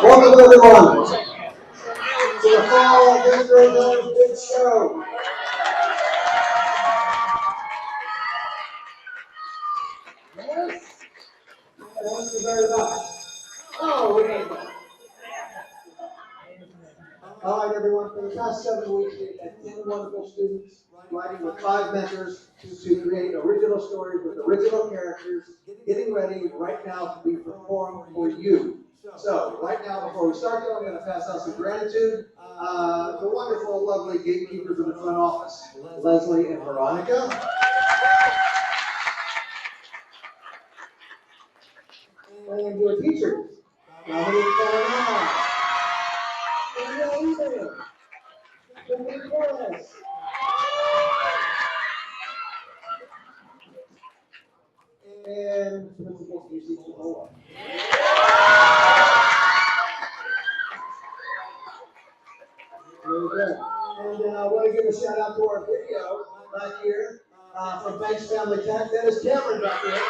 Welcome everyone to the fall of the Storytellers Big Show. Yes, thank you very much. Oh, we're going to go. All right, everyone. For the past 7 weeks, we've had 10 wonderful students writing with 5 mentors to create original stories with original characters, getting ready right now to be performed for you. So, right now, before we start, I'm going to pass out some gratitude. The wonderful, lovely gatekeepers of the front office, Leslie and Veronica. And your teachers, Dominic and Danielle, Tiffany Torres, and Principal Casey Howe. Very good. And I want to give a shout out to our video back here from Banks Family Tech. That is Cameron back here.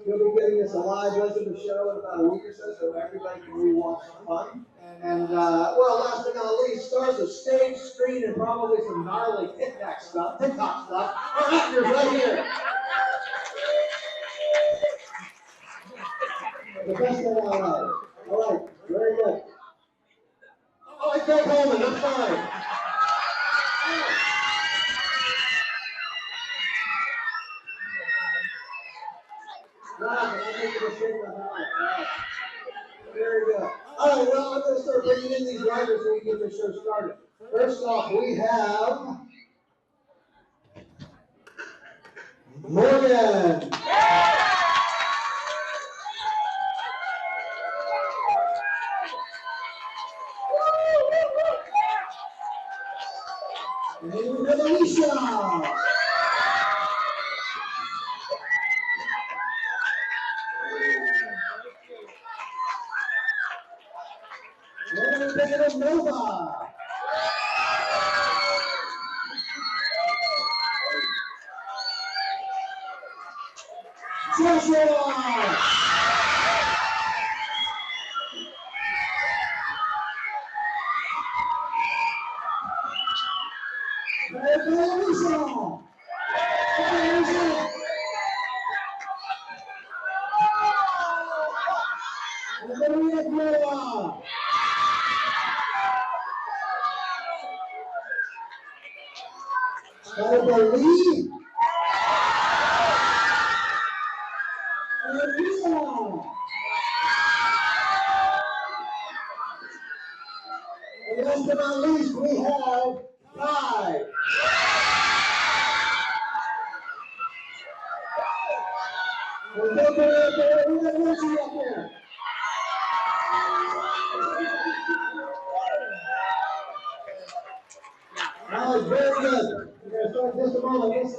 He'll be giving us a live lesson show in about a week or so everybody can rewatch some fun. And, well, last but not least, stars of stage, screen, and probably some gnarly TikTok stuff, our actors right here. The best of all right. All right, very good. Oh, it's Greg Holman, I'm sorry. Wow, I make a mistake on that one. Very good. All right, well, I'm going to start bringing in these writers so we can get the show started. First off, we have Morgan. And then we have Alicia. And then we have Nova. Joshua. And last but not least, we have Kai. We got Richie up there. All right, very good. We're going to start in just a moment. Let's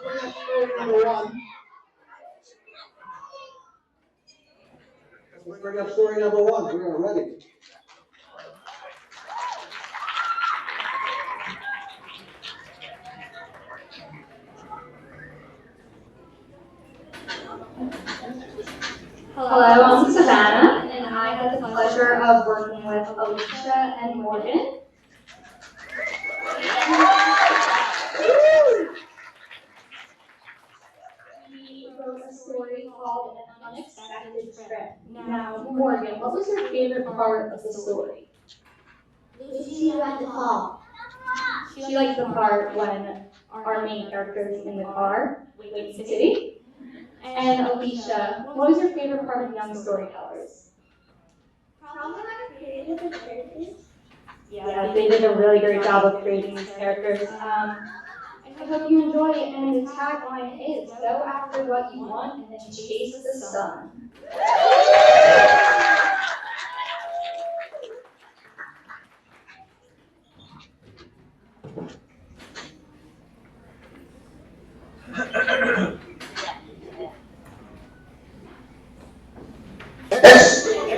bring up story number 1. Let's bring up story number 1. We are ready. Hello, I'm Savannah, and I had the pleasure of working with Alicia and Morgan. We wrote a story called An Unexpected Trip. Now, Morgan, what was your favorite part of the story? Lucy at the fall. She liked the part when our main character is in the car, Wayne City. And Alicia, what was your favorite part of Young Storytellers? Probably my creative characters. Yeah, they did a really great job of creating these characters. I hope you enjoy it, and the tagline is, go after what you want and then chase the sun.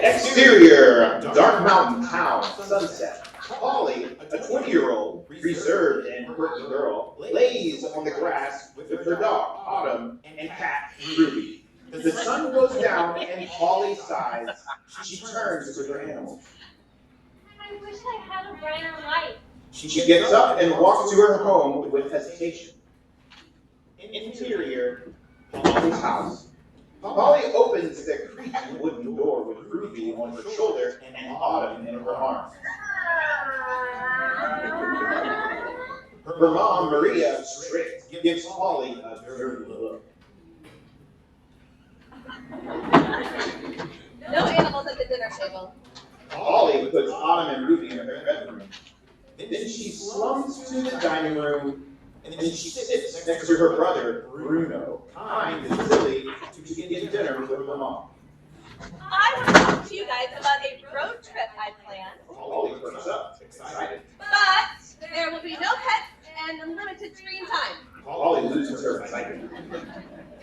Exterior, Dark Mountain Town, sunset. Polly, a 20-year-old, reserved and quirky girl, lays on the grass with her dog, Autumn, and cat, Ruby. The sun goes down and Polly sighs. She turns to her animals. I wish I had a brighter light. She gets up and walks to her home with hesitation. Interior, Polly's house. Polly opens the creaking wooden door with Ruby on her shoulder and Autumn in her arms. Her mom, Maria, strict, gives Polly a dirty look. No animals at the dinner table. Polly puts Autumn and Ruby in her bedroom. Then she slumps to the dining room, and then she sits next to her brother, Bruno, kind and silly, to get dinner with her mom. I want to talk to you guys about a road trip I planned. Polly perks up, excited. But there will be no pets and unlimited screen time. Polly loses her excitement.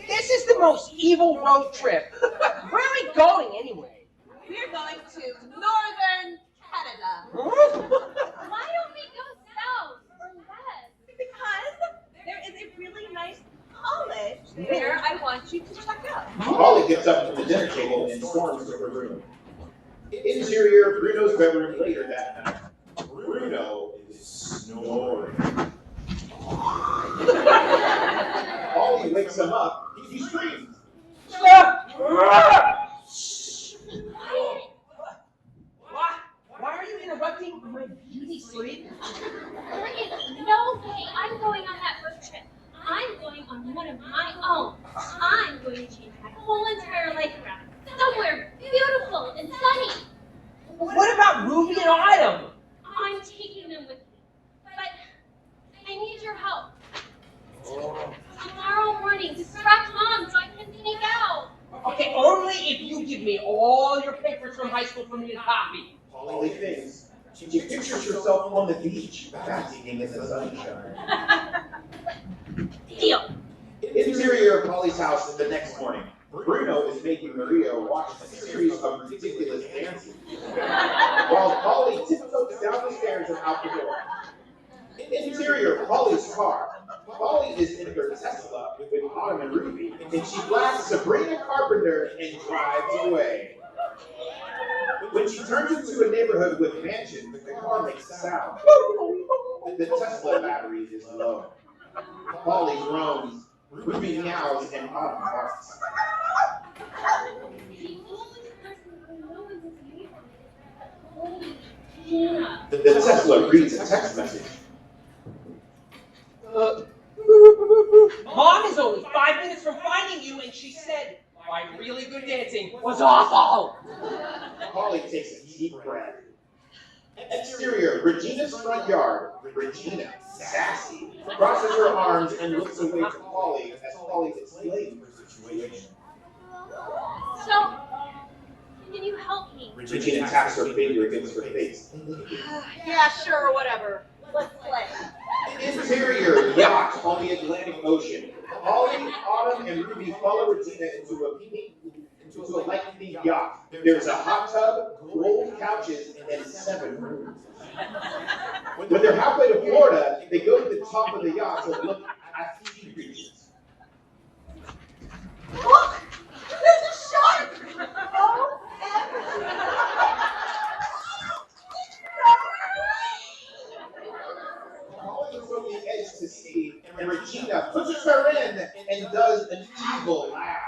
This is the most evil road trip. Where are we going anyway? We're going to northern Canada. Why don't we go south or west? Because there is a really nice college there I want you to check out. Polly gets up from the dinner table and storms to her room. Interior, Bruno's bedroom later that night. Bruno is snoring. Polly wakes him up. He screams. Why are you interrupting my beauty sleep? There is no way I'm going on that road trip. I'm going on one of my own. I'm going to change my whole entire life around. Somewhere beautiful and sunny. What about Ruby and Autumn? I'm taking them with me. But I need your help. Tomorrow morning, distract Mom so I can sneak out. Okay, only if you give me all your papers from high school for me to copy. Polly thinks. She pictures herself on the beach, basking in the sunshine. Deal. Interior of Polly's house the next morning. Bruno is making Maria watch a series of ridiculous dances, while Polly tiptoes down the stairs and out the door. Interior, Polly's car. Polly is in her Tesla with Autumn and Ruby, and she blasts Sabrina Carpenter and drives away. When she turns into a neighborhood with mansions, the car makes a sound. The Tesla battery is low. Polly groans, Ruby meows, and Autumn barks. The Tesla reads a text message. Mom is only 5 minutes from finding you, and she said my really good dancing was awful. Polly takes a deep breath. Exterior, Regina's front yard. Regina, sassy, crosses her arms and looks away to Polly as Polly explains her situation. So, can you help me? Regina taps her finger against her face. Yeah, sure, whatever. Let's play. Interior, yacht on the Atlantic Ocean. Polly, Autumn, and Ruby follow Regina into a light-themed yacht. There's a hot tub, gold couches, and 7 rooms. When they're halfway to Florida, they go to the top of the yacht to look at sea creatures. Look! There's a shark! Polly is on the edge to see, and Regina pushes her in and does an evil laugh.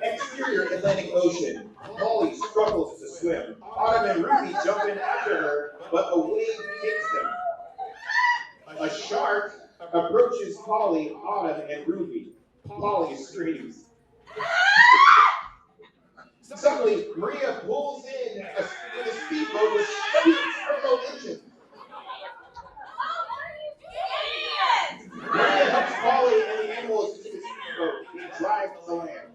Exterior Atlantic Ocean. Polly struggles to swim. Autumn and Ruby jump in after her, but a wave kicks them. A shark approaches Polly, Autumn, and Ruby. Polly screams. Suddenly, Maria pulls in a speedboat with 7 turbo engines. Maria helps Polly and the animals into the speedboat and drives to land.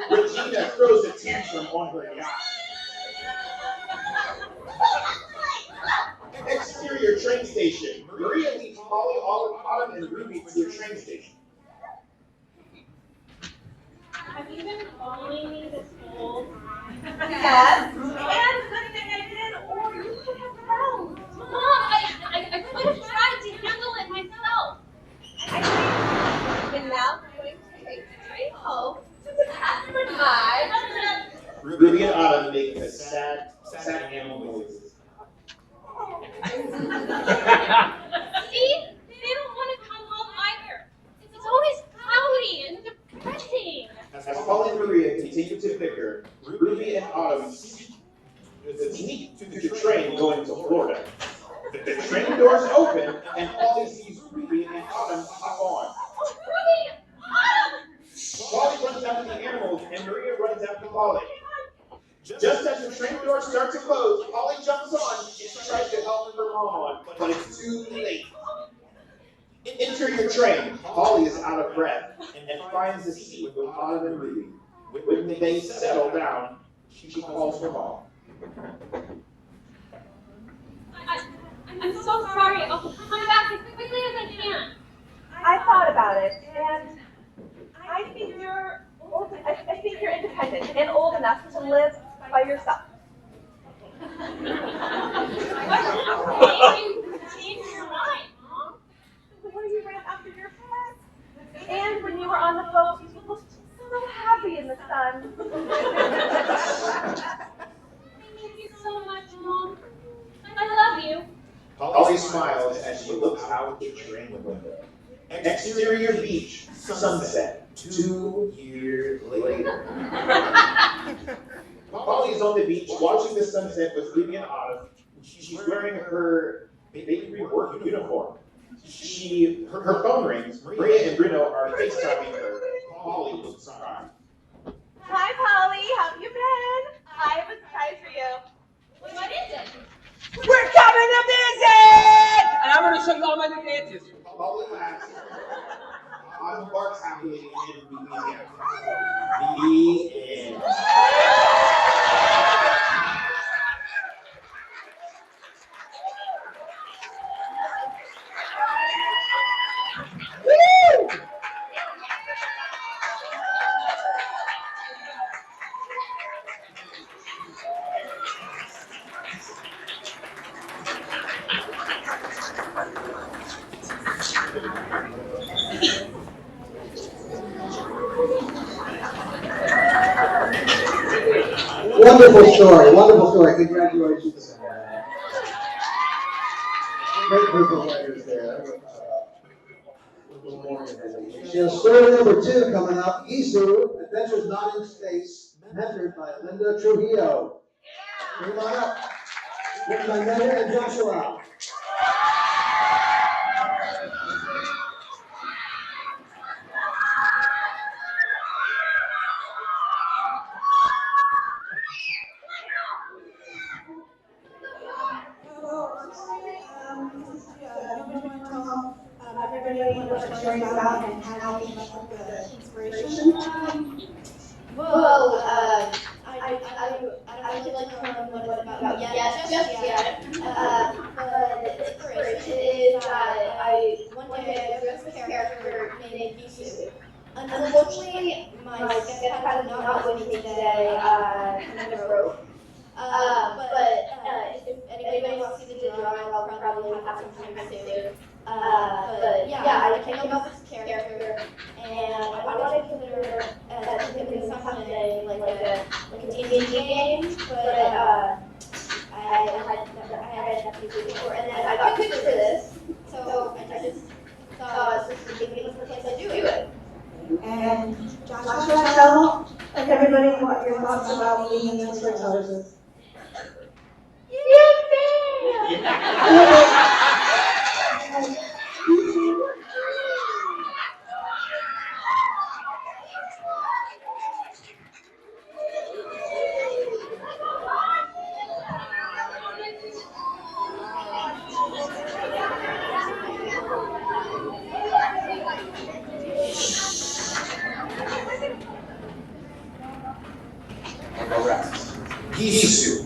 Regina throws a tantrum on her yacht. Exterior train station. Maria leads Polly, Autumn, and Ruby to the train station. Have you been following me this whole time? Yes. And good thing I did, or you could have drowned. Mom, I could have tried to handle it myself. And now we're going Train doors open, and Polly sees Ruby and Autumn hop on. Polly runs after the animals, and Maria runs after Polly. Just as the train doors start to close, Polly jumps on and tries to help her mom on, but it's too late. Enter your train. Polly is out of breath and finds a seat with Autumn and Ruby. When they settle down, she calls her mom. I'm so sorry. I'll come back as quickly as I can. I thought about it, and I think you're independent and old enough to live by yourself. You changed your mind, Mom. Before you ran after your pet, and when you were on the boat, you looked so happy in the sun. Thank you so much, Mom. I love you. Polly smiles as she looks out the train window. Exterior beach, sunset, 2 years later. Polly is on the beach watching the sunset with Ruby and Autumn. She's wearing her bakery work uniform. Her phone rings. Maria and Bruno are FaceTiming her. Polly looks surprised. Hi, Polly. How have you been? I have a surprise for you. What is it? We're coming to visit! And I'm going to show you all my new dances. Polly laughs. Autumn barks happily, and Ruby yells. The end. Wonderful story, congratulations. Great group of writers there. Story number 2 coming up, Isu, Adventures Not in Space, mentored by Linda Trujillo. Come on up. Written by Linda and Joshua. Everybody what the story's about and how we came up with the inspiration. I don't like to remember what it's about yet. But the inspiration is that one day I wrote this character named Gisu. Unfortunately, my sketch is not with me today. Kind of broke. But if anybody wants to see the drawing, I'll probably have some time soon. But yeah, I came up with this character, and I wanted to consider something like a D&D game, but I had nothing to do before, and then I got picked for this, so I just thought this would be the place to do it. And Joshua, tell everybody what your thoughts about being in Storytellers is. Gisu,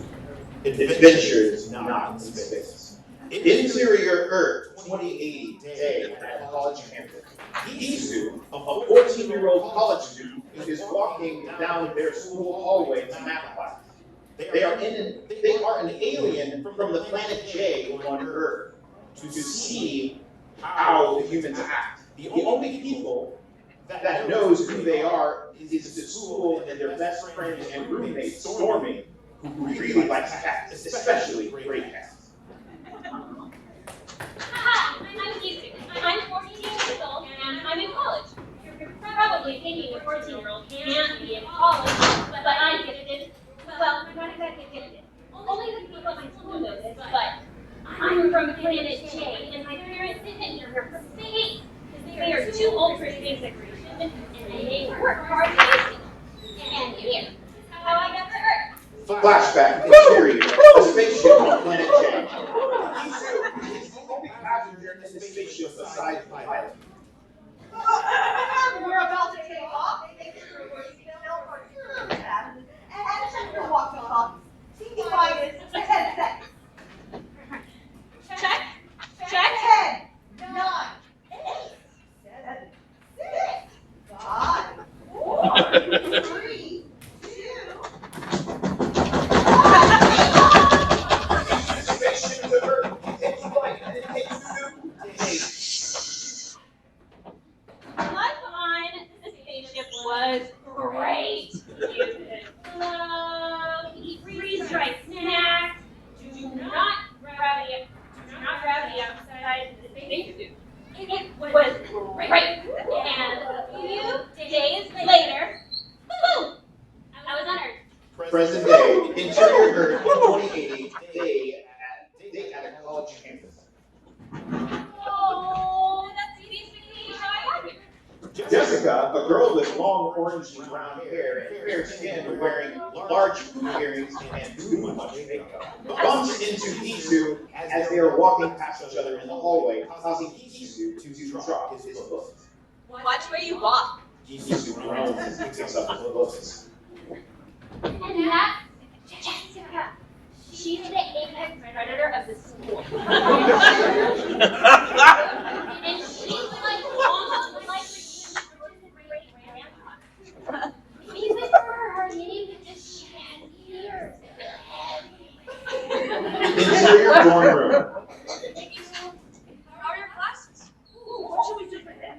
Adventures Not in Space. Interior Earth, 2080 day at college campus. Gisu, a 14-year-old college student, is walking down their school hallway to math class. They are an alien from the planet J on Earth to see how the humans act. The only people that knows who they are is the school and their best friend and roommate, Stormy, who really likes cats, especially gray cats. Hi, I'm Gisu. I'm 14 years old and I'm in college. You're probably thinking a 14-year-old can't be in college, but I'm gifted. Well, not exactly gifted. Only the people in school know this, but I'm from from Planet J, and my parents didn't know her for space. They are too old for space exploration, and they work hard to raise me. And here's how I got to Earth. Flashback, interior, a spaceship on planet J. He's the only passenger in the spaceship besides the pilot. We're about to take off. They were still for and check your walkie-talkie. See if I is 10 seconds. Check, check. 10, 9, 8, 7, 6, 5, 4, 3, 2. Spaceship to Earth, it takes flight, and it takes 2 days. Life on the spaceship was great. You could float, eat freeze-dried snacks, do not gravity outside the spacesuit. It was great. And a few days later, boom, I was on Earth. Present day, interior Earth, 2080, day at a college campus. Oh, that's basically how I got here. Jessica, a girl with long orange and brown hair and fair skin, wearing large hoop earrings and too much makeup, bumps into Hisu as they are walking past each other in the hallway, causing Hisu to drop his books. Watch where you walk. Hisu groans as he picks up his books. And that's Jessica. She's the apex predator of the school. And she's like almost like the great-grandma. Even for her name, just she has ears. Interior dorm room. How are your classes? Ooh, what should we do for them?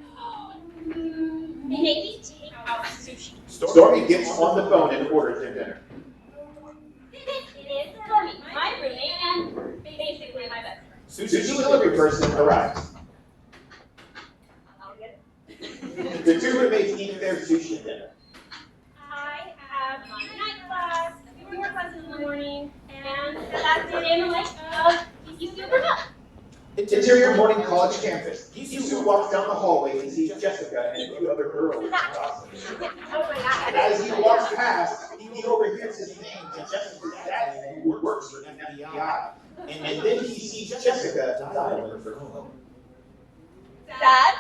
Maybe take out sushi. Stormy gets on the phone and orders their dinner. It is Stormy, my roommate, and basically my best friend. Sushi delivery person arrives. The 2 roommates eat their sushi dinner. I have my night class, a few more classes in the morning, and that's the day in the life of Hisu Bruno. Interior morning college campus. Hisu walks down the hallway and sees Jessica and a few other girls gossiping. As he walks past, he overhears his name to Jessica's dad, who works for the FBI. And then he sees Jessica dialing her phone. Dad,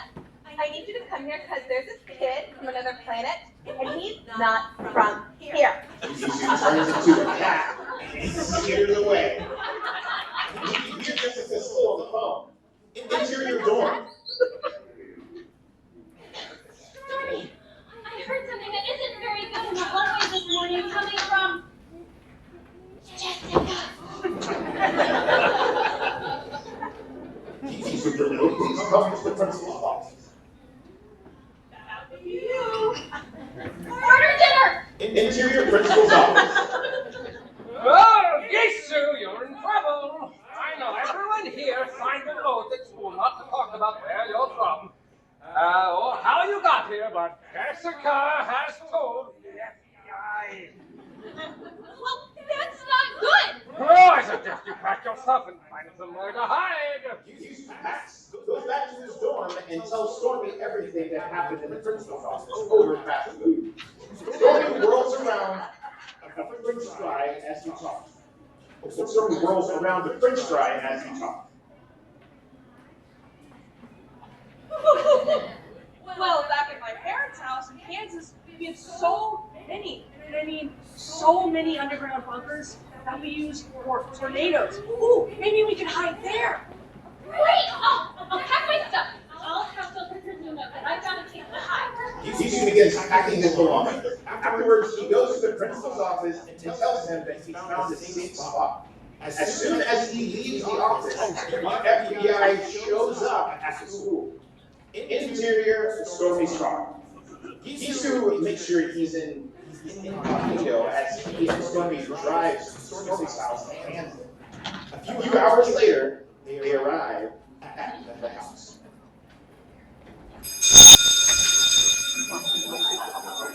I need you to come here because there's this kid from another planet, and he's not from here. Hisu turns into a cat and scares away. You hear Jessica still on the phone. Interior dorm. Stormy, I heard something that isn't very good in the hallway this morning coming from Jessica. Hisu please come to the principal's office. You. Order dinner! Interior principal's office. Oh, Gisu, you're in trouble. I know everyone here signed an oath at school not to talk about where you're from. Or how you got here, but Jessica has told the FBI. Well, that's not good! Oh, I suggest you pack your stuff and find somewhere to hide. Hisu goes back to his dorm and tells Stormy everything that happened in the principal's office over fast food. Stormy whirls around a French fry as he talks. Stormy whirls around the French fry as he talks. Well, back at my parents' house in Kansas, we had so many underground bunkers that we used for tornadoes. Ooh, maybe we could hide there. Great! I'll pack my stuff. I'll have something to do that I've got to take the high. Hisu begins packing his belongings. Afterwards, he goes to the principal's office and tells him that he found a safe spot. As soon as he leaves the office, the FBI shows up at the school. Interior, Stormy's car. Hisu makes sure he's in incognito as he and Stormy drives to Stormy's house in Kansas. A few hours later, they arrive at the house.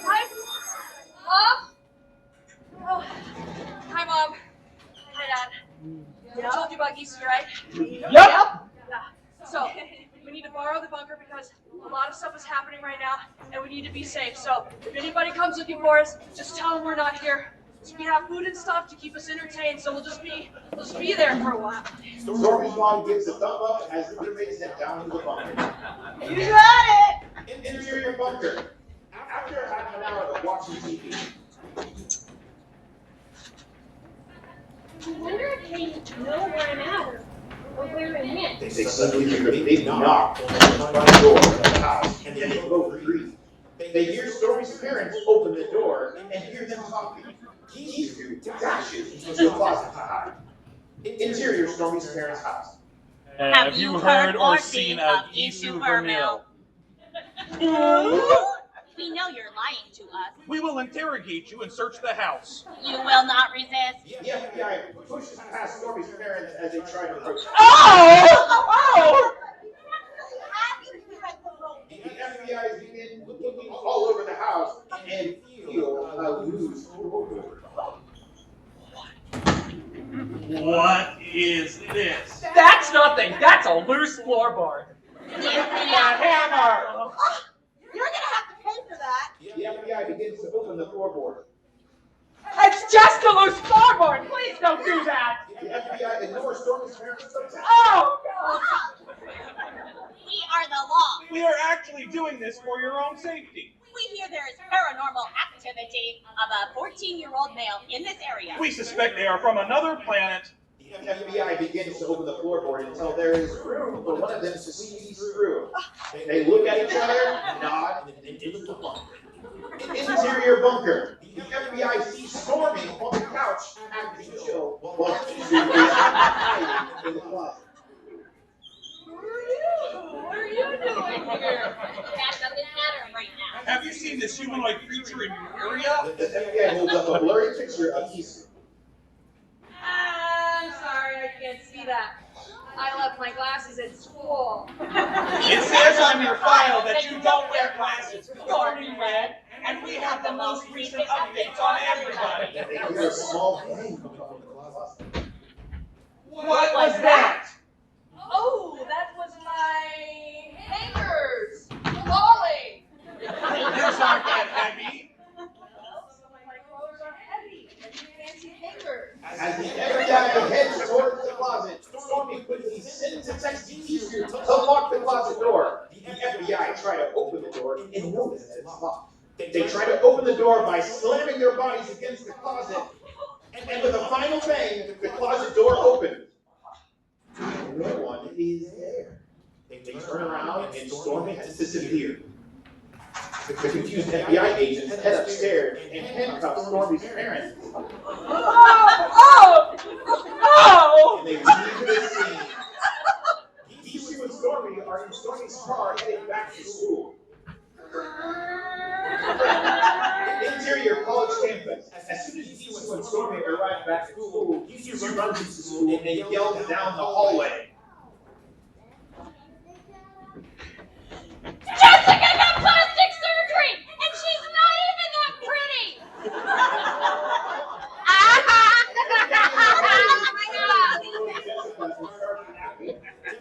Hi, Mom. Oh, hi, Mom. Hi, Dad. I told you about Easter, right? Yep. Yeah. So, we need to borrow the bunker because a lot of stuff is happening right now, and we need to be safe. So, if anybody comes looking for us, just tell them we're not here. So we have food and stuff to keep us entertained, so we'll just be there for a while. Stormy's mom gives a thumb up as the roommates head down to the bunker. You got it! Interior bunker. After half an hour of watching TV, I wonder if they know where I'm at or where I went. they suddenly hear a big knock on the front door of the house, and they both freeze. They hear Stormy's parents open the door and hear them talking. Kisu dashes into the closet to hide. Interior Stormy's parents' house. Have you heard or seen of Isu Vermeil? We know you're lying to us. We will interrogate you and search the house. You will not resist. The FBI pushes past Stormy's parents as they try to approach. Oh! The FBI begin looking all over the house and feel a loose floorboard. What is this? That's nothing. That's a loose floorboard. Give me a hammer. You're gonna have to pay for that. The FBI begins to open the floorboard. It's just a loose floorboard. Please don't do that. The FBI ignores Stormy's parents' protest. Oh, God. We are the law. We are actually doing this for your own safety. We hear there is paranormal activity of a 14-year-old male in this area. We suspect they are from another planet. The FBI begins to open the floorboard until there is room for one of them to squeeze through. They look at each other, nod, and into the bunker. Interior bunker. The FBI sees Stormy on the couch acting chill while Kisu is hiding in the closet. What are you doing here? That doesn't matter right now. Have you seen this humanoid creature in your area? The FBI holds up a blurry picture of Kisu. I'm sorry, I can't see that. I left my glasses at school. It says on your file that you don't wear glasses. Thorny red, and we have the most recent updates on everybody. They hear a small bang coming from the closet. What was that? Oh, that was my hangers falling. Yours aren't that heavy. Well, some of my clothes are heavy and fancy hangers. As the FBI heads towards the closet, Stormy quickly sends a text to Kisu to lock the closet door. The FBI try to open the door and notice that it's locked. They try to open the door by slamming their bodies against the closet, and with a final bang, the closet door opens. No one is there. They turn around and Stormy has disappeared. The confused FBI agents head upstairs and handcuff Stormy's parents. Oh! And they leave the scene. Kisu and Stormy are in Stormy's car heading back to school. Interior college campus. As soon as Kisu and Stormy arrive back at school, Kisu runs into school and yells down the hallway. Jessica got plastic surgery, and she's not even that pretty.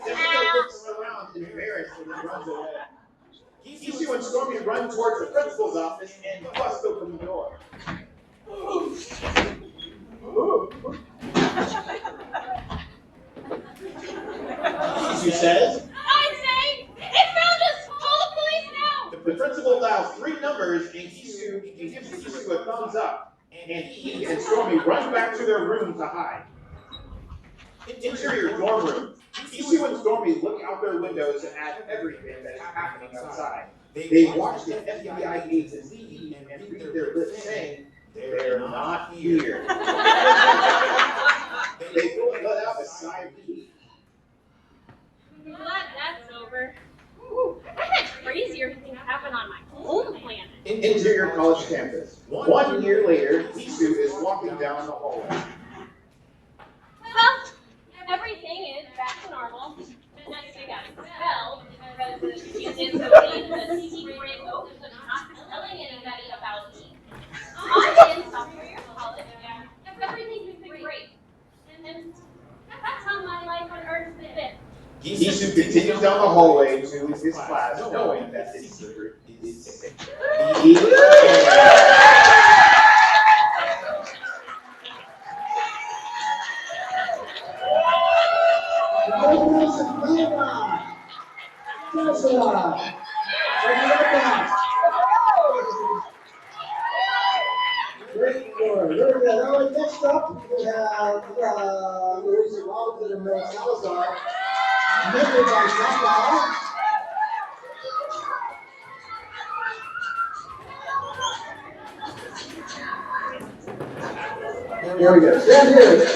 Jessica looks around embarrassed and runs away. Kisu and Stormy run towards the principal's office and bust open the door. Kisu says, I'd say it found us. Call the police now. the principal dials 3 numbers and Kisu gives Kisu a thumbs up. And he and Stormy run back to their room to hide. Interior dorm room. Kisu and Stormy look out their windows at everything that is happening outside. They watch the FBI agents leave and read their lips saying, "They're not here." They both let out a sigh of relief. Glad that's over. Whew, I had crazier things happen on my home planet. Interior college campus. 1 year later, Kisu is walking down the hallway. Well, everything is back to normal. Unless I got expelled because the students believed the secret oath of not telling anybody about me. I'm in sophomore year of college, and everything's been great. And that's how my life on Earth's been Gisu continues down the hallway to his class, knowing that his secret is safe. The Now, next up, we have Louisa Robinson and Mel Salazar, mentored by Howe. There we go. Stand here.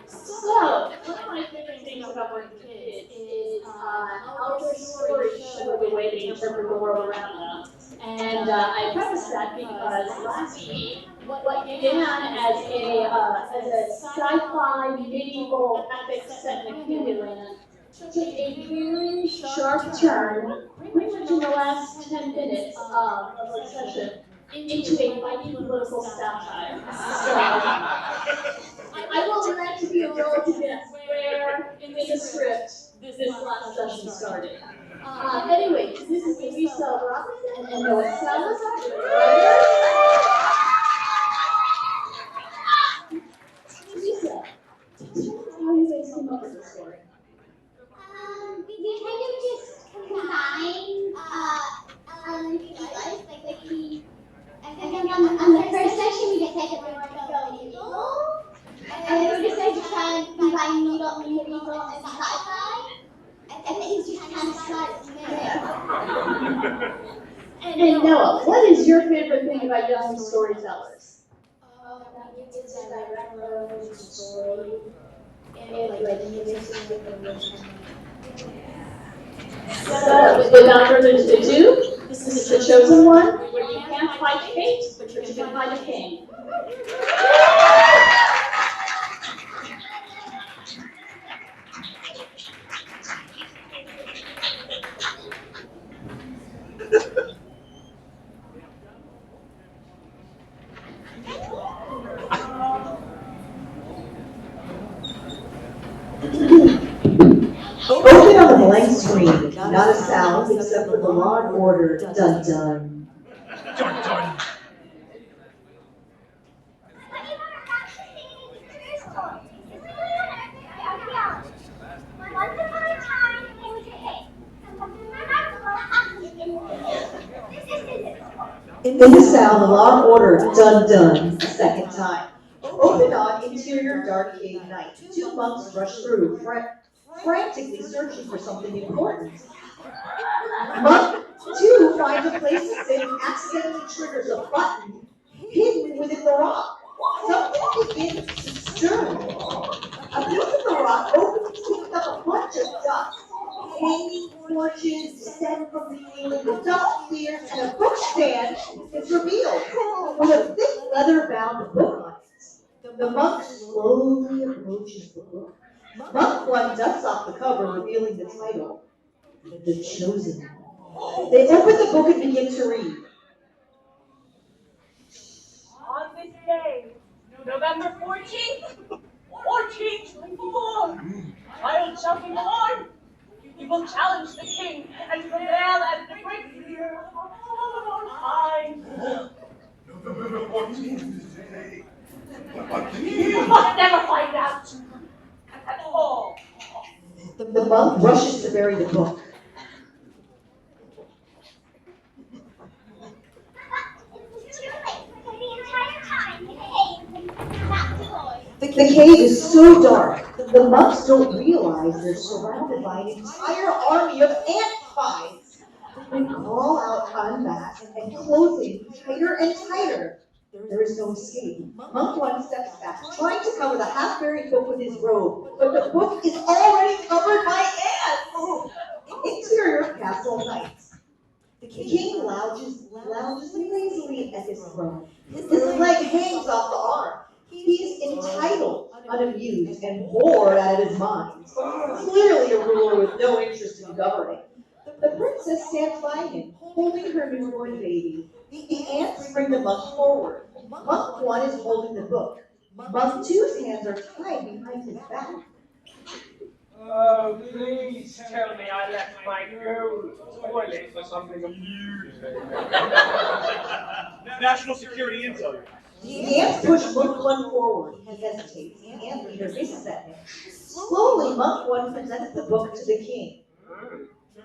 So, one of my favorite things about working with kids is how their stories show the way they interpret the world around them. And I preface that because last week, what began as a sci-fi medieval epic set in a Candyland took a very sharp turn, pretty much in the last 10 minutes of our session, into a Viking political satire. I will let to be a relative guess where in the script this last session started. Anyway, this is Louisa Robinson and Noah Salazar. Lisa, tell me how you guys came up with this story. We kind of just combined elementary life, I think on the first session we decided we wanted to go medieval, and then we decided to try and combine medieval and sci-fi, and things just kind of started there. And Noah, what is your favorite thing about young storytellers? So, without further ado, this is the chosen one, where you can't fight fate, but you can fight a king. Open on the blank screen, not a sound except for the law and order, dun dun. Dun dun. Once upon a time, there was a king. And something remarkable happened in In the sound, the law and order, dun dun, a second time. Open on interior dark cave night. Two monks rush through, frantically searching for something important. Monk 2 finds a place to sit and accidentally triggers a button hidden within the rock. Something begins to stir. A piece of the rock opens, kicking up a bunch of dust. Hanging torches descend from the ceiling, the dust clears, and a book stand is revealed with a thick leather-bound book on it. The monk slowly approaches the book. Monk 1 dusts off the cover, revealing the title, The Chosen One. They open the book and begin to read. On this day, November 14th, 1424, child shall be born. He will challenge the king and prevail as the great leader of all time. November 14th is today. You must never find out at all. The monk rushes to bury the book. The cave is so dark, the monks don't realize they're surrounded by an entire army of ant spies. They crawl out unmasked and closing tighter and tighter. There is no escape. Monk 1 steps back, trying to cover the half-buried book with his robe, but the book is already covered by ants. Interior castle nights. The king lounges lazily at his throne. His leg hangs off the arm. He's entitled, unamused, and bored out of his mind. Clearly a ruler with no interest in governing. The princess stands by him, holding her newborn baby. The ants bring the monk forward. Monk 1 is holding the book. Monk 2's hands are tied behind his back. Oh, please tell me I left my gold toilet for something amusing. National security intel. The ants push Monk 1 forward. He hesitates. The ant leader faces at him. Slowly, Monk 1 presents the book to the king.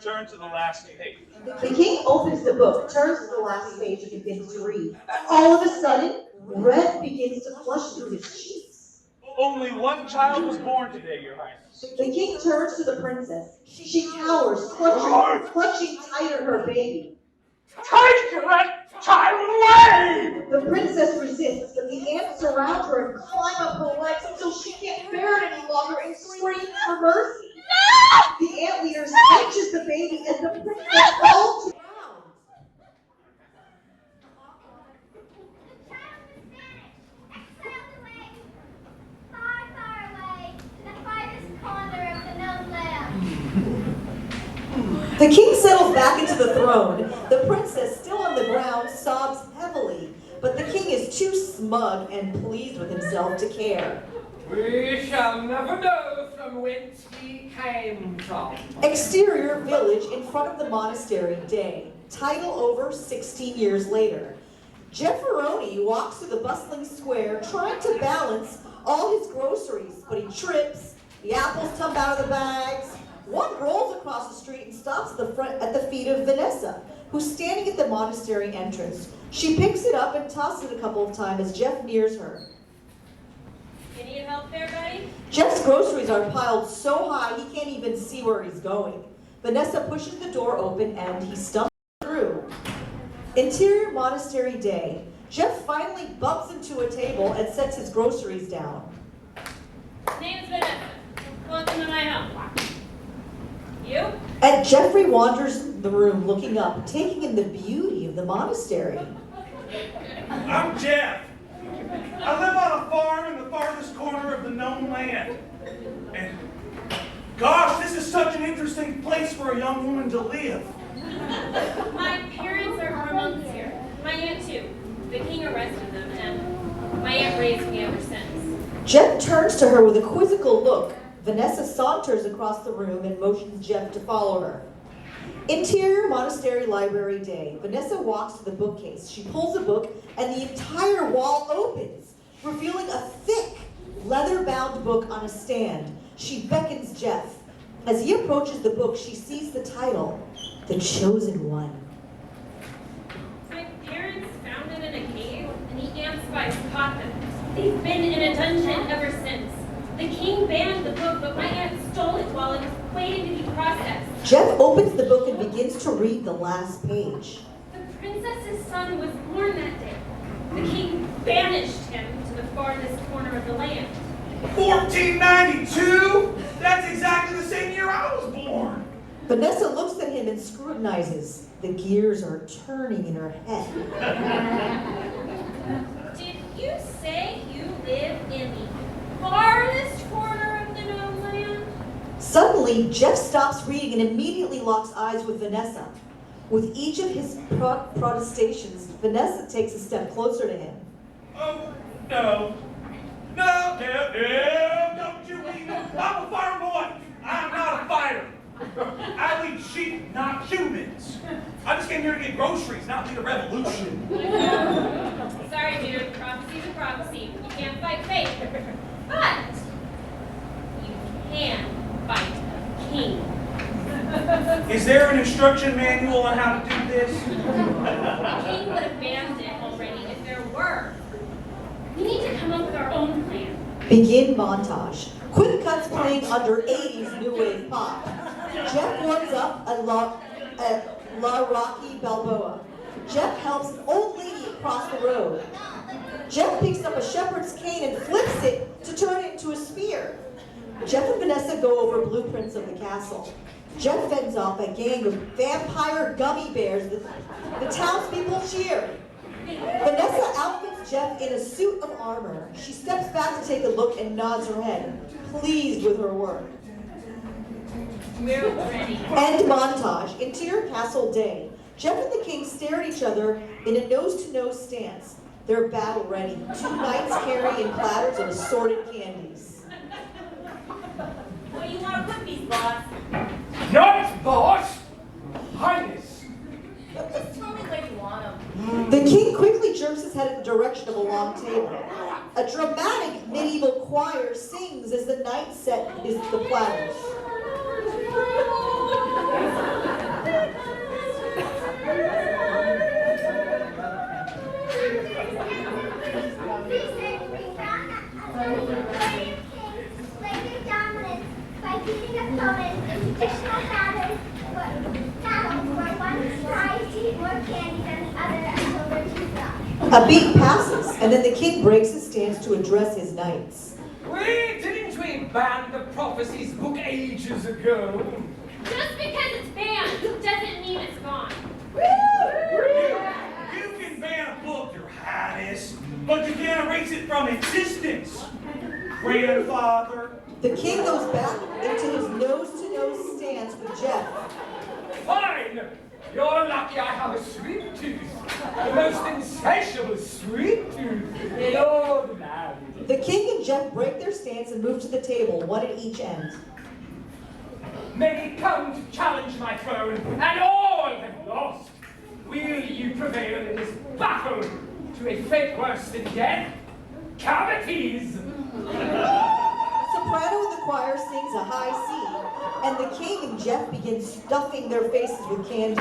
Turn to the last page. The king opens the book, turns to the last page, and begins to read. All of a sudden, red begins to flush through his cheeks. Only one child was born today, Your Highness. The king turns to the princess. She cowers, clutching tighter her baby. Take that child away! The princess resists, but the ants surround her and climb up her legs until she can't bear it any longer and screams for mercy. No! The ant leader snatches the baby and the princess falls to the ground. The king settles back into the throne. The princess, still on the ground, sobs heavily, but the king is too smug and pleased with himself to care. We shall never know from whence we came from. Exterior village in front of the monastery, day. Title over 16 years later. Jefferoni walks through the bustling square trying to balance all his groceries, but he trips, the apples tumble out of the bags. One rolls across the street and stops at the feet of Vanessa, who's standing at the monastery entrance. She picks it up and tosses it a couple of times as Jeff nears her. You need help there, buddy? Jeff's groceries are piled so high he can't even see where he's going. Vanessa pushes the door open and he stumbles through. Interior monastery day. Jeff finally bumps into a table and sets his groceries down. Name's Vanessa. Welcome to my home. You? And Jeffrey wanders the room looking up, taking in the beauty of the monastery. I'm Jeff. I live on a farm in the farthest corner of the known land. And gosh, this is such an interesting place for a young woman to live. My parents are monks here. My aunt too. The king arrested them, and my aunt raised me ever since. Jeff turns to her with a quizzical look. Vanessa saunters across the room and motions Jeff to follow her. Interior monastery library day. Vanessa walks to the bookcase. She pulls a book and the entire wall opens, revealing a thick, leather-bound book on a stand. She beckons Jeff. As he approaches the book, she sees the title, The Chosen One. My parents found it in a cave, and the ant spies caught them. They've been in a dungeon ever since. The king banned the book, but my aunt stole it while it was waiting to be processed. Jeff opens the book and begins to read the last page. The princess's son was born that day. The king banished him to the farthest corner of the land. 1492? That's exactly the same year I was born. Vanessa looks at him and scrutinizes. The gears are turning in her head. Did you say you live in the farthest corner of the known land? Suddenly, Jeff stops reading and immediately locks eyes with Vanessa. With each of his protestations, Vanessa takes a step closer to him. Oh, no. No, don't you even. I'm a farm boy. I'm not a fighter. I lead sheep, not humans. I just came here to get groceries, not lead a revolution. Sorry, dude. Prophecy's a prophecy. You can't fight fate. But you can fight a king. Is there an instruction manual on how to do this? The king would have banned it already if there were. We need to come up with our own plan. Begin montage. Quick cuts playing under 80s new wave pop. Jeff warms up at La Rocky Balboa. Jeff helps an old lady across the road. Jeff picks up a shepherd's cane and flips it to turn it into a spear. Jeff and Vanessa go over blueprints of the castle. Jeff fends off a gang of vampire gummy bears. The townspeople cheer. Vanessa outfits Jeff in a suit of armor. She steps back to take a look and nods her head, pleased with her work. We're ready. End montage. Interior castle day. Jeff and the king stare at each other in a nose-to-nose stance. They're battle ready. Two knights carrying platters of assorted candies. What do you want to put these boss. Not boss! Highness! Just tell me like you want them. The king quickly jerks his head in the direction of a long table. A dramatic medieval choir sings as the knight set the platters. By feeding opponents in traditional battles where one tries to eat more candy than the other until they're too dry. A beat passes, and then the king breaks his stance to address his knights. Didn't we ban the prophecies book ages ago? Just because it's banned doesn't mean it's gone. You can ban a book, Your Highness, but you can't erase it from existence. Grandfather. The king goes back into his nose-to-nose stance with Jeff. Fine! You're lucky I have a sweet tooth. The most insatiable sweet tooth. Lord man. The king and Jeff break their stance and move to the table, one at each end. Many come to challenge my throne, and all have lost. Will you prevail in this battle to a fate worse than death? Cavities! Soprano in the choir sings a high C, and the king and Jeff begin stuffing their faces with candy.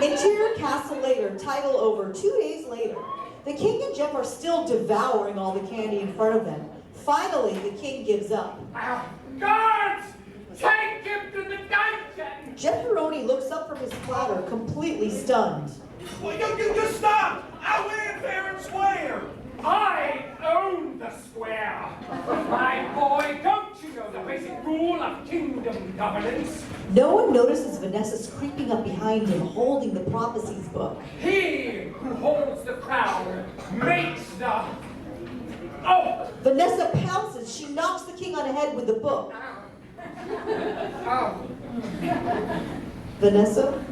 Interior castle later, title over, 2 days later. The king and Jeff are still devouring all the candy in front of them. Finally, the king gives up. Guards! Take him to the dungeon! Jeff Peroni looks up from his platter, completely stunned. Well, you just stop! I win fair and square! I own the square! My boy, don't you know the basic rule of kingdom governance? No one notices Vanessa creeping up behind him, holding the prophecies book. He who holds the crown makes the... Oh! Vanessa pounces. She knocks the king on the head with the book. Oh. Vanessa?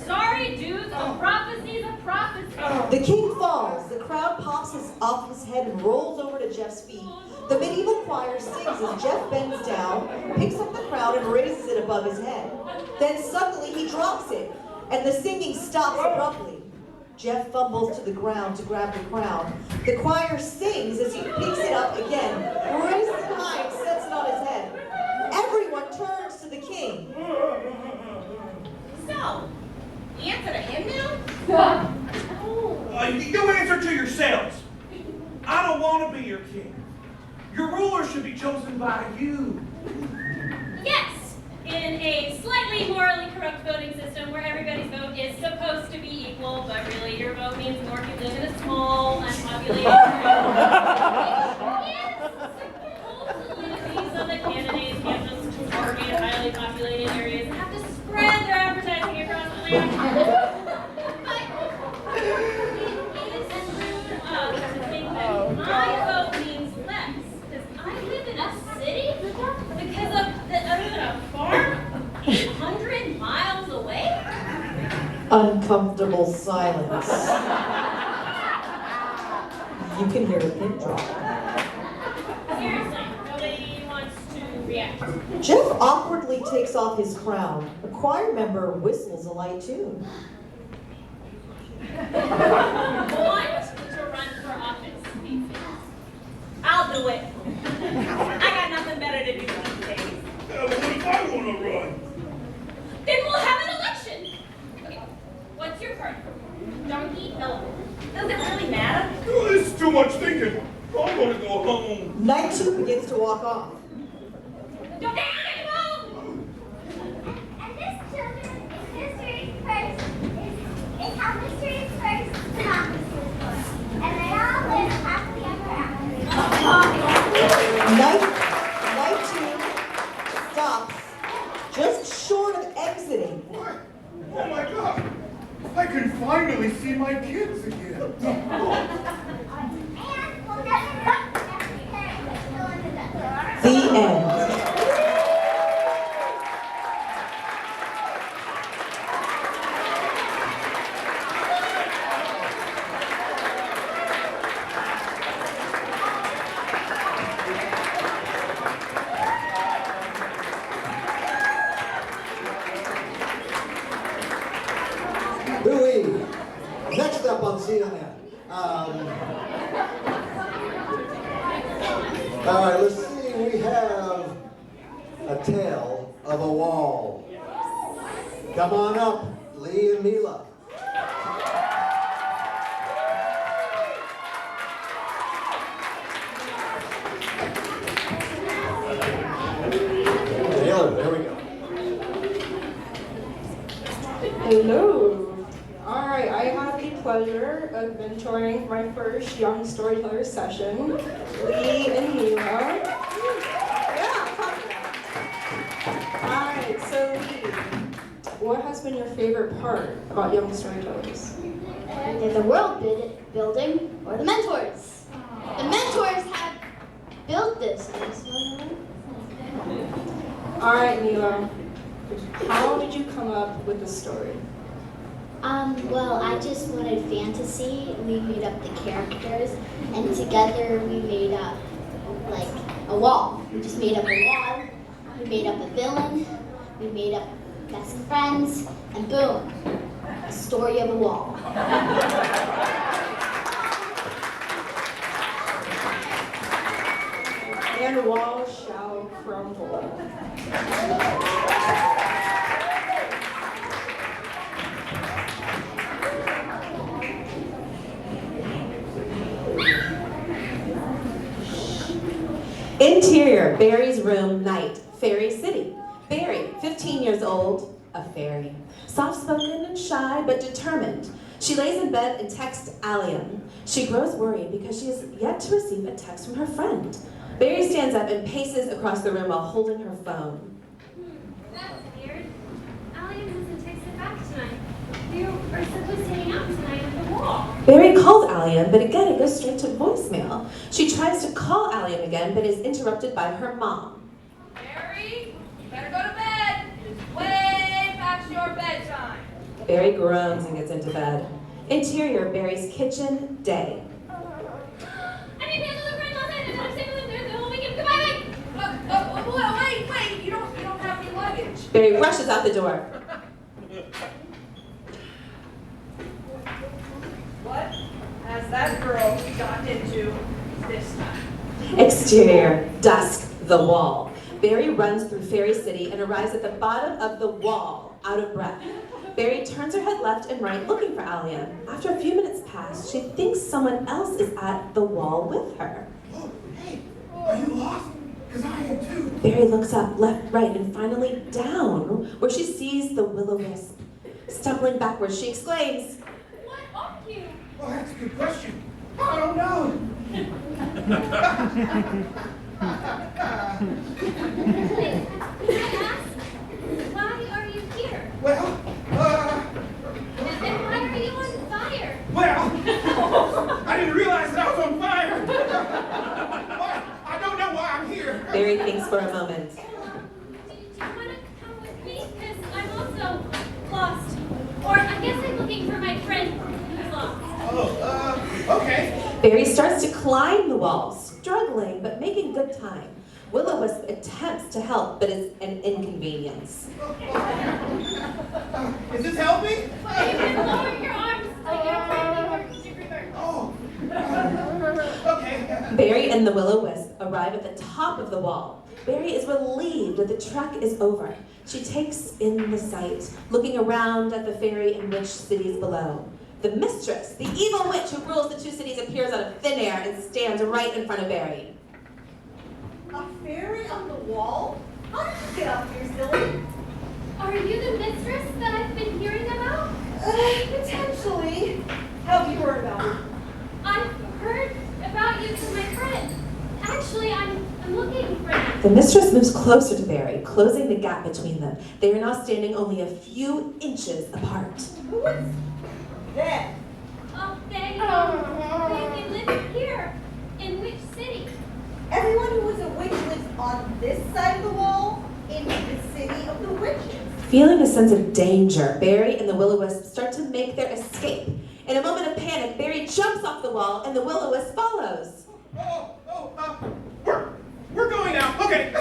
Sorry, dudes, a prophecy's a prophecy. The king falls. The crowd pops off his head and rolls over to Jeff's feet. The medieval choir sings as Jeff bends down, picks up the crown, and raises it above his head. Then suddenly he drops it, and the singing stops abruptly. Jeff fumbles to the ground to grab the crown. The choir sings as he picks it up again, raises it high, and sets it on his head. Everyone turns to the king. So, answer to him now? You answer to yourselves. I don't want to be your king. Your ruler should be chosen by you. Yes, in a slightly morally corrupt voting system where everybody's vote is supposed to be equal, but really your vote means more if you live in a small, unpopulated area. So the candidates can't just target highly populated areas and have to spread their advertising across the land. But it is true to think that my vote means less because I live in a city because of a farm 800 miles away. Uncomfortable silence. You can hear a pin drop. Seriously, nobody wants to react. Jeff awkwardly takes off his crown. A choir member whistles a light tune. Want to run for office? I'll do it. I got nothing better to do these days. What if I want to run? Then we'll have an election. Okay, what's your card? Donkey? No. Does it really matter? Oh, this is too much thinking. I'm going to go home. Night 2 begins to walk off. Don't go! And this, children, is history's first. It's how history's first democracy was born. And they all live happily ever after. Night 2 stops just short of exiting. What? Oh my God. I can finally see my kids again. And we'll never know that we parents are still in the dust. The end. CNN. All right, let's see. We have A Tale of a Wall. Come on up, Lee and Mila. Taylor, there we go. Hello. All right, I have the pleasure of mentoring my first Young Storytellers session, Lee and Mila. Yeah, clap it up. All right, so Lee, what has been your favorite part about Young Storytellers? Either the world building or the mentors. The mentors have built this. All right, Mila, how did you come up with the story? Well, I just wanted fantasy. We made up the characters, and together we made up, like, a wall. We just made up a wall. We made up a villain. We made up best friends, and boom, a story of a wall. And walls shall crumble. Interior, Barry's room, night, Fairy City. Barry, 15 years old, a fairy. Soft-spoken and shy, but determined. She lays in bed and texts Allium. She grows worried because she has yet to receive a text from her friend. Barry stands up and paces across the room while holding her phone. That's weird. Allium hasn't texted back tonight. We are supposed to hang out tonight at the wall. Barry calls Allium, but again it goes straight to voicemail. She tries to call Allium again, but is interrupted by her mom. Barry, you better go to bed. It's way past your bedtime. Barry groans and gets into bed. Interior, Barry's kitchen, day. I made plans with a friend last night and I'm staying with him the whole weekend. Goodbye, bye. Wait, you don't have any luggage. Barry rushes out the door. What has that girl gotten into this time? Exterior, dusk, the wall. Barry runs through Fairy City and arrives at the bottom of the wall, out of breath. Barry turns her head left and right looking for Allium. After a few minutes pass, she thinks someone else is at the wall with her. Oh, hey, are you lost? Because I am too. Barry looks up, left, right, and finally down, where she sees the will-o-wisp. Stumbling backwards, she exclaims, What are you? Well, that's a good question. I don't know. Can I ask, why are you here? Well, And why are you on fire? well, I didn't realize that I was on fire. Well, I don't know why I'm here. Barry thinks for a moment. Do you want to come with me? Because I'm also lost. Or I guess I'm looking for my friend who's lost. Oh, okay. Barry starts to climb the wall, struggling but making good time. Will-o-wisp attempts to help, but is an inconvenience. Is this helping? You can lower your arms like you're friendly or Oh, okay. Barry and the will-o-wisp arrive at the top of the wall. Barry is relieved that the trek is over. She takes in the sight, looking around at the fairy and witch cities below. The mistress, the evil witch who rules the two cities, appears out of thin air and stands right in front of Barry. A fairy on the wall? How did you get up here, silly? Are you the mistress that I've been hearing about? Potentially. How have you heard about it? I've heard about you from my friend. Actually, I'm looking for him. The mistress moves closer to Barry, closing the gap between them. They are now standing only a few inches apart. Who is that? Oh, they live here. In which city? Everyone who is a witch lives on this side of the wall in the city of the witches. Feeling a sense of danger, Barry and the will-o-wisp start to make their escape. In a moment of panic, Barry jumps off the wall and the will-o-wisp follows. We're going now. Okay.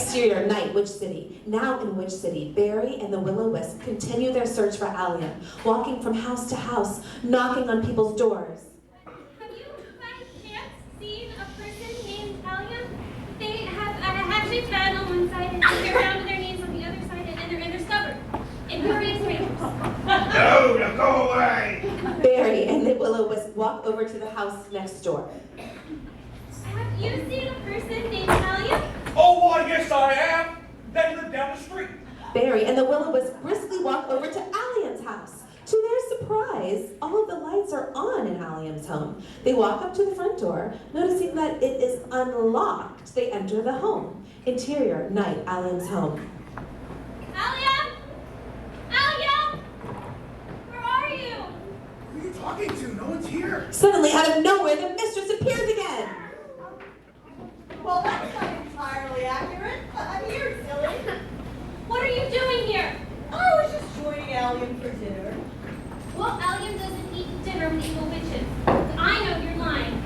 Exterior, night, which city? Now in which city? Barry and the Will-O-Wisp continue their search for Allium, walking from house to house, knocking on people's doors. Have you by chance seen a person named Talia? They have actually been on one side and they're down to their knees on the other side and they're stubborn. And furious strangers. No, now go away. Barry and the Will-O-Wisp walk over to the house next door. Have you seen a person named Talia? Oh, why, yes, I am. They live down the street. Barry and the Will-O-Wisp briskly walk over to Allium's house. To their surprise, all of the lights are on in Allium's home. They walk up to the front door, noticing that it is unlocked. They enter the home. Interior, night, Allium's home. Alia? Alia? Where are you? Who are you talking to? No one's here. Suddenly, out of nowhere, the mistress appears again. Well, that's not entirely accurate. I'm here, silly. What are you doing here? I was just joining Allium for dinner. Well, Allium doesn't eat dinner with evil witches. I know you're lying.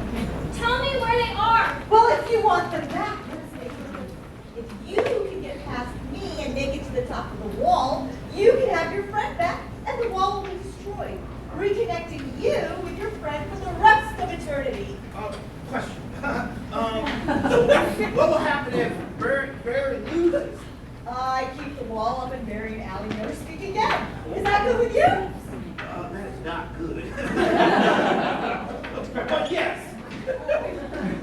Tell me where they are. Well, if you want them back, let's make it. If you can get past me and make it to the top of the wall, you can have your friend back, and the wall will be destroyed, reconnecting you with your friend for the rest of eternity. Question. So what will happen if Barry loses? I keep the wall up and Barry and Allie never speak again. Is that good with you? That is not good. But yes.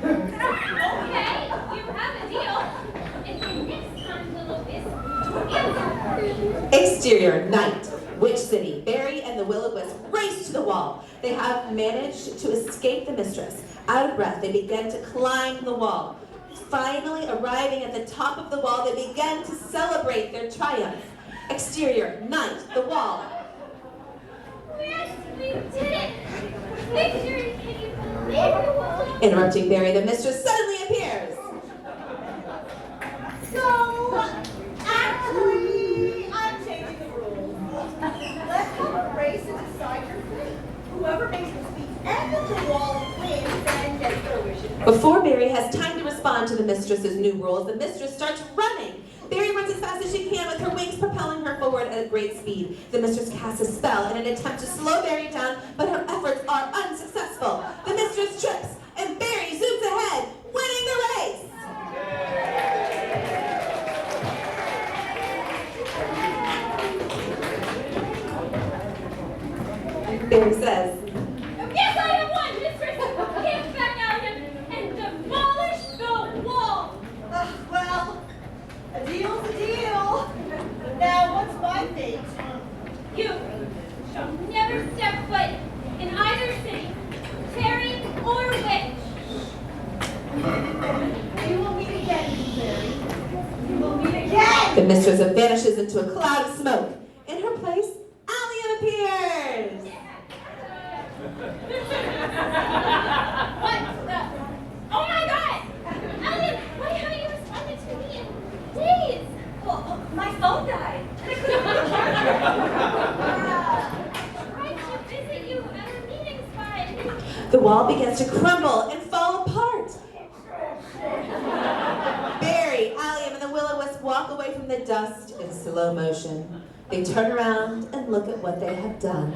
Okay, you have a deal. And then next time, Will-O-Wisp, answer. Exterior, night. Which city? Barry and the Will-O-Wisp race to the wall. They have managed to escape the mistress. Out of breath, they begin to climb the wall. Finally arriving at the top of the wall, they begin to celebrate their triumph. Exterior, night, the wall. Yes, we did it. Victory, can you believe it? Interrupting Barry, the mistress suddenly appears. So, actually, I'm changing the rules. Let's have a race and decide your fate. Whoever makes it to the end of the wall wins and gets their wishes. Before Barry has time to respond to the mistress's new rules, the mistress starts running. Barry runs as fast as she can with her wings propelling her forward at a great speed. The mistress casts a spell in an attempt to slow Barry down, but her efforts are unsuccessful. The mistress trips, and Barry zooms ahead, winning the race. Barry says, Yes, I have won, mistress. Get back out and demolish the wall. Well, a deal's a deal. Now, what's my fate? You shall never step foot in either city, fairy or witch. We will meet again, Barry. We will meet again. the mistress vanishes into a cloud of smoke. In her place, Allium appears. What the? Oh my God! Allium, why haven't you responded to me in days? Well, my phone died. I tried to visit you at our meeting spot. The wall begins to crumble and fall apart. Barry, Allium, and the Will-O-Wisp walk away from the dust in slow motion. They turn around and look at what they have done.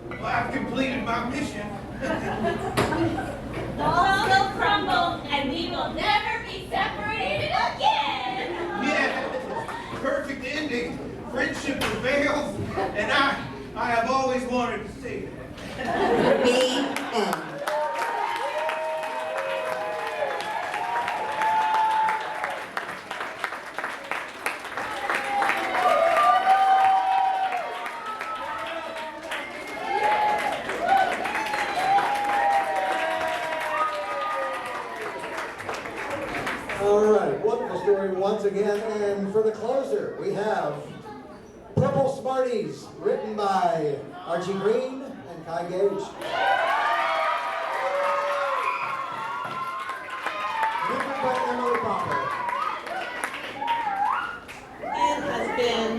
Well, I've completed my mission. Walls will crumble, and we will never be separated again. Yeah, perfect ending. Friendship prevails, and I have always wanted to see that. The end. All right, wonderful story once again. And for the closer, we have Purple Smarties, written by Archie Green and Kai Gage. Written by Emily Popper. It has been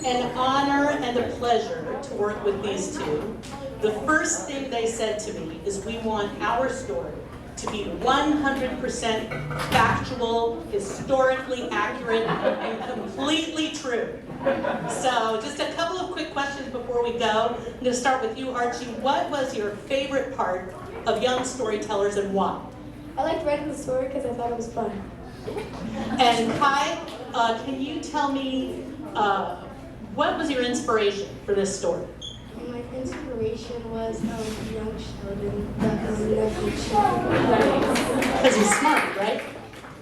an honor and a pleasure to work with these two. The first thing they said to me is, we want our story to be 100% factual, historically accurate, and completely true. So just a couple of quick questions before we go. I'm going to start with you, Archie. What was your favorite part of Young Storytellers and why? I liked writing the story because I thought it was fun. And Kai, can you tell me what was your inspiration for this story? My inspiration was young Sheldon, the lovely Sheldon. Because he's smart, right?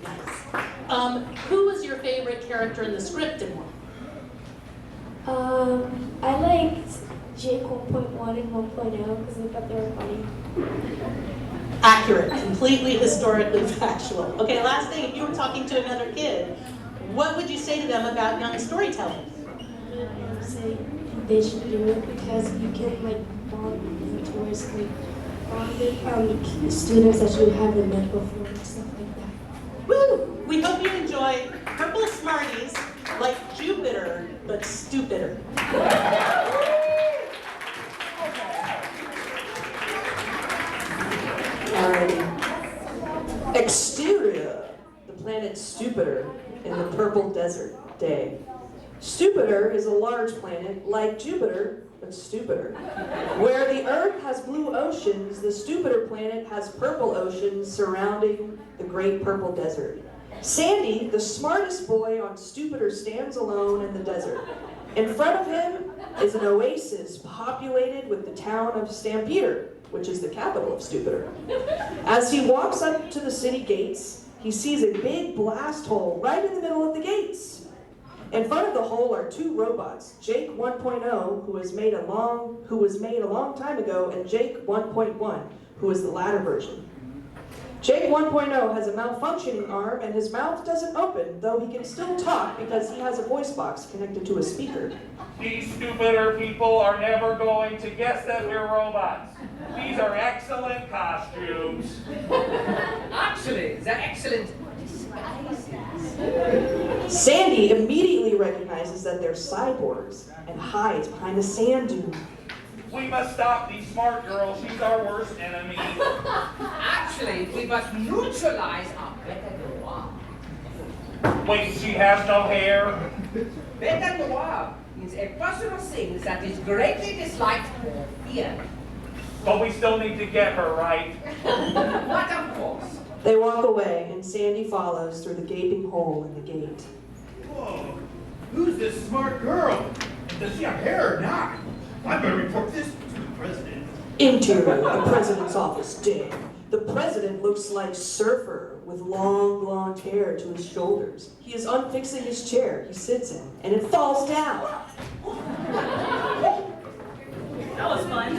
Nice. Who was your favorite character in the script and why? I liked Jake 1.1 and 1.0 because I thought they were funny. Accurate, completely historically factual. Okay, last thing, if you were talking to another kid, what would you say to them about Young Storytellers? Say they should do it because you can bond towards bonded students that you haven't met before and stuff like that. Woo! We hope you enjoy Purple Smarties like Jupiter, but stupider. Exterior, the planet Stupider in the purple desert day. Stupider is a large planet like Jupiter, but stupider. Where the Earth has blue oceans, the Stupider planet has purple oceans surrounding the great purple desert. Sandy, the smartest boy on Stupider, stands alone in the desert. In front of him is an oasis populated with the town of Stampeder, which is the capital of Stupider. As he walks up to the city gates, he sees a big blast hole right in the middle of the gates. In front of the hole are two robots, Jake 1.0, who was made a long time ago, and Jake 1.1, who is the latter version. Jake 1.0 has a malfunctioning arm, and his mouth doesn't open, though he can still talk because he has a voice box connected to a speaker. These stupider people are never going to guess that we're robots. These are excellent costumes. Actually, they're excellent disguises. Sandy immediately recognizes that they're cyborgs and hides behind a sand dune. We must stop these smart girls. She's our worst enemy. Actually, we must neutralize our bête noire. Wait, she has no hair? Bête noire means a person or thing that is greatly disliked or feared. But we still need to get her, right? But of course. They walk away, and Sandy follows through the gaping hole in the gate. Whoa, who's this smart girl? Does she have hair or not? I better report this to the president. Interior, the president's office day. The president looks like Surfer with long blonde hair to his shoulders. He is unfixing his chair he sits in, and it falls down. That was fun.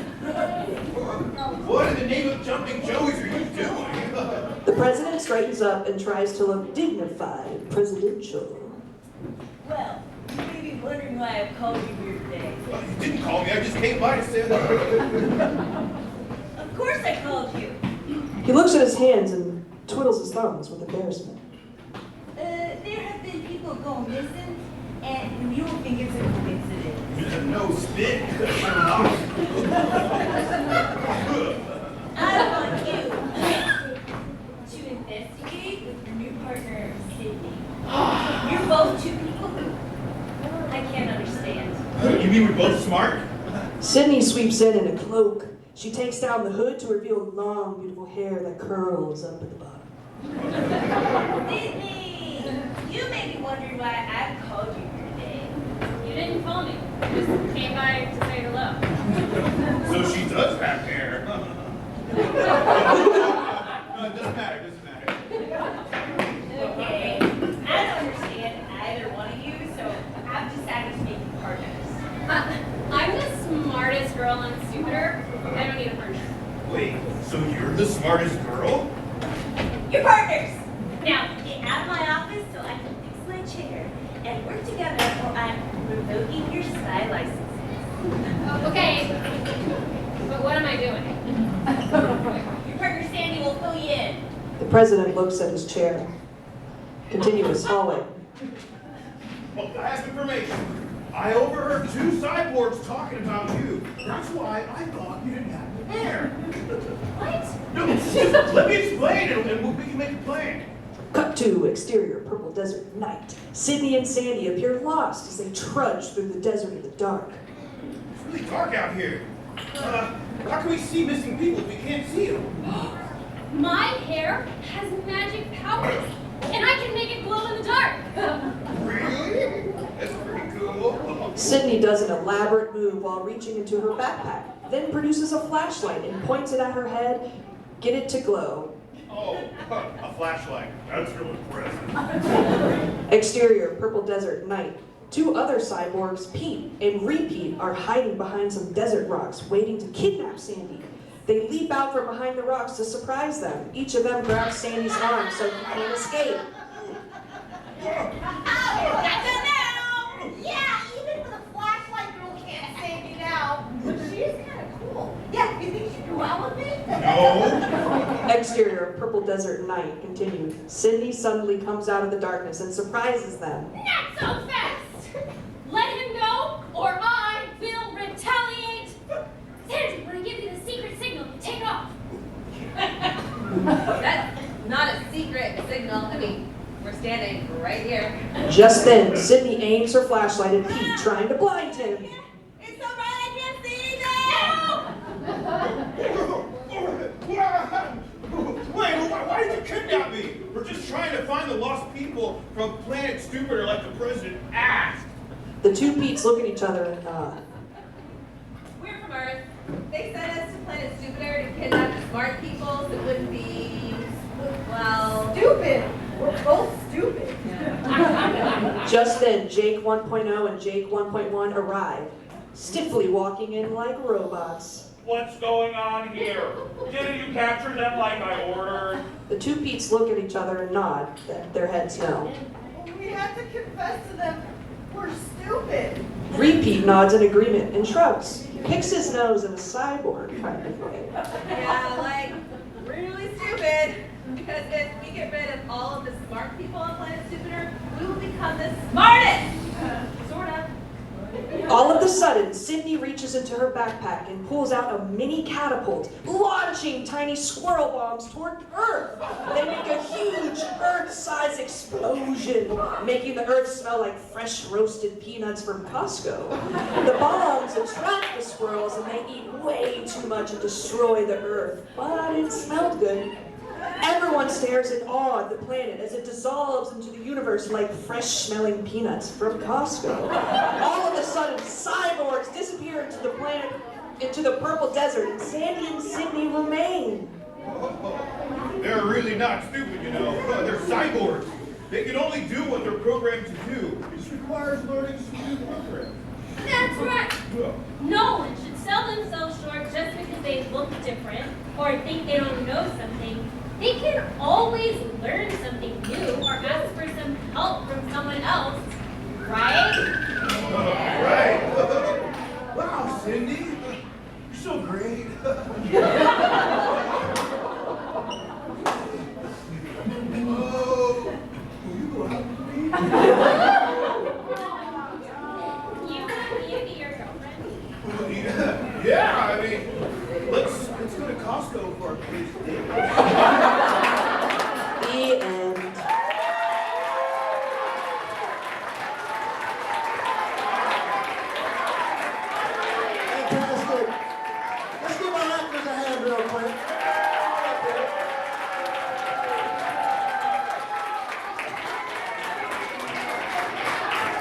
What in the name of jumping joeys are you doing? The president straightens up and tries to look dignified and presidential. Well, you may be wondering why I've called you here today. Well, you didn't call me, I just came by to say that. Of course I called you. He looks at his hands and twiddles his thumbs with embarrassment. There have been people go missing, and you will think it's a coincidence. No spit, Sherlock. I want you to investigate with your new partner, Sydney. You're both two people who I can't understand. You mean we're both smart? Sydney sweeps in a cloak. She takes down the hood to reveal long, beautiful hair that curls up at the bottom. Sydney! You may be wondering why I've called you here today. You didn't call me. You just came by to say hello. So she does have hair. No, it doesn't matter, Okay. I don't understand either one of you, so I've decided to make you partners. I'm the smartest girl on Stupider. I don't need a partner. Wait, so you're the smartest girl? You're partners! Now, get out of my office so I can fix my chair and work together or I'm revoking your spy licenses. Okay, but what am I doing? Your partner Sandy will fill you in. The president looks at his chair. Continuous hallway. Well, I have information. I overheard two cyborgs talking about you. That's why I thought you didn't have the hair. What? No, just let me explain and we can make a plan. Cut to exterior purple desert night. Sydney and Sandy appear lost as they trudge through the desert in the dark. It's really dark out here. How can we see missing people if we can't see them? My hair has magic powers, and I can make it glow in the dark. Really? That's pretty cool. Sydney does an elaborate move while reaching into her backpack, then produces a flashlight and points it at her head. Get it to glow. Oh, a flashlight. That's real impressive. Exterior purple desert night. Two other cyborgs, Pete and Repeat, are hiding behind some desert rocks, waiting to kidnap Sandy. They leap out from behind the rocks to surprise them. Each of them grabs Sandy's arm so he can't escape. Yeah, even with a flashlight, girl can't save you now. But she is kind of cool. Yeah, you think she'd do well with me? No. Exterior purple desert night continued. Sydney suddenly comes out of the darkness and surprises them. Not so fast! Let him go, or I will retaliate! Sandy, when I give you the secret signal, take off! That's not a secret signal. I mean, we're standing right here. Just then, Sydney aims her flashlight at Pete, trying to blind him. It's all right, I can't see anything! Wait, why did you kidnap me? We're just trying to find the lost people from Planet Stupider like the president asked. The two Petes look at each other and nod. We're from Earth. They sent us to Planet Stupider to kidnap the smart people so it wouldn't be, well... Stupid! We're both stupid. Just then, Jake 1.0 and Jake 1.1 arrive, stiffly walking in like robots. What's going on here? Didn't you capture them like I ordered? The two Petes look at each other and nod, their heads no. We have to confess to them we're stupid. Repeat nods in agreement and shrugs, picks his nose in a cyborg kind of way. Yeah, like, really stupid. Because if we get rid of all of the smart people on Planet Stupider, we will become the smartest! Sort of. All of a sudden, Sydney reaches into her backpack and pulls out a mini catapult, launching tiny squirrel bombs toward Earth. They make a huge Earth-size explosion, making the Earth smell like fresh roasted peanuts from Costco. The bombs attract the squirrels and they eat way too much and destroy the Earth, but it smelled good. Everyone stares in awe at the planet as it dissolves into the universe like fresh-smelling peanuts from Costco. All of a sudden, cyborgs disappear into the planet, into the purple desert, and Sandy and Sydney remain. They're really not stupid, you know. They're cyborgs. They can only do what they're programmed to do. It just requires learning some new programs. That's right! No one should sell themselves short just because they look different or think they don't know something. They can always learn something new or ask for some help from someone else, right? Right. Wow, Cindy, you're so great. Oh, will you go out with me? You be your girlfriend? Yeah, I mean, let's go to Costco for our first date. The end. Fantastic. Let's give our actors a hand real quick.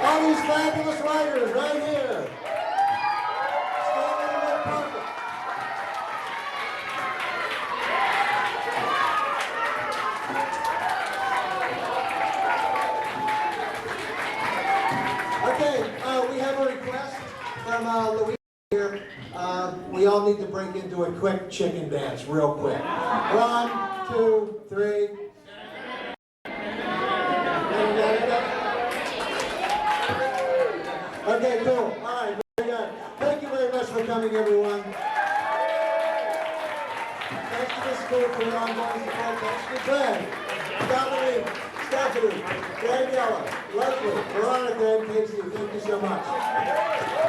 All these fabulous writers right here. Standing in their pocket. Okay, we have a request from Louise here. We all need to break into a quick chicken dance real quick. 1, 2, 3. Okay, cool. All right, very good. Thank you very much for coming, everyone. Thanks to the school for your ongoing support. Thanks to Greg, Dominique, Stephanie, Daniela, Leslie, Veronica, Dan Casey, thank you so much.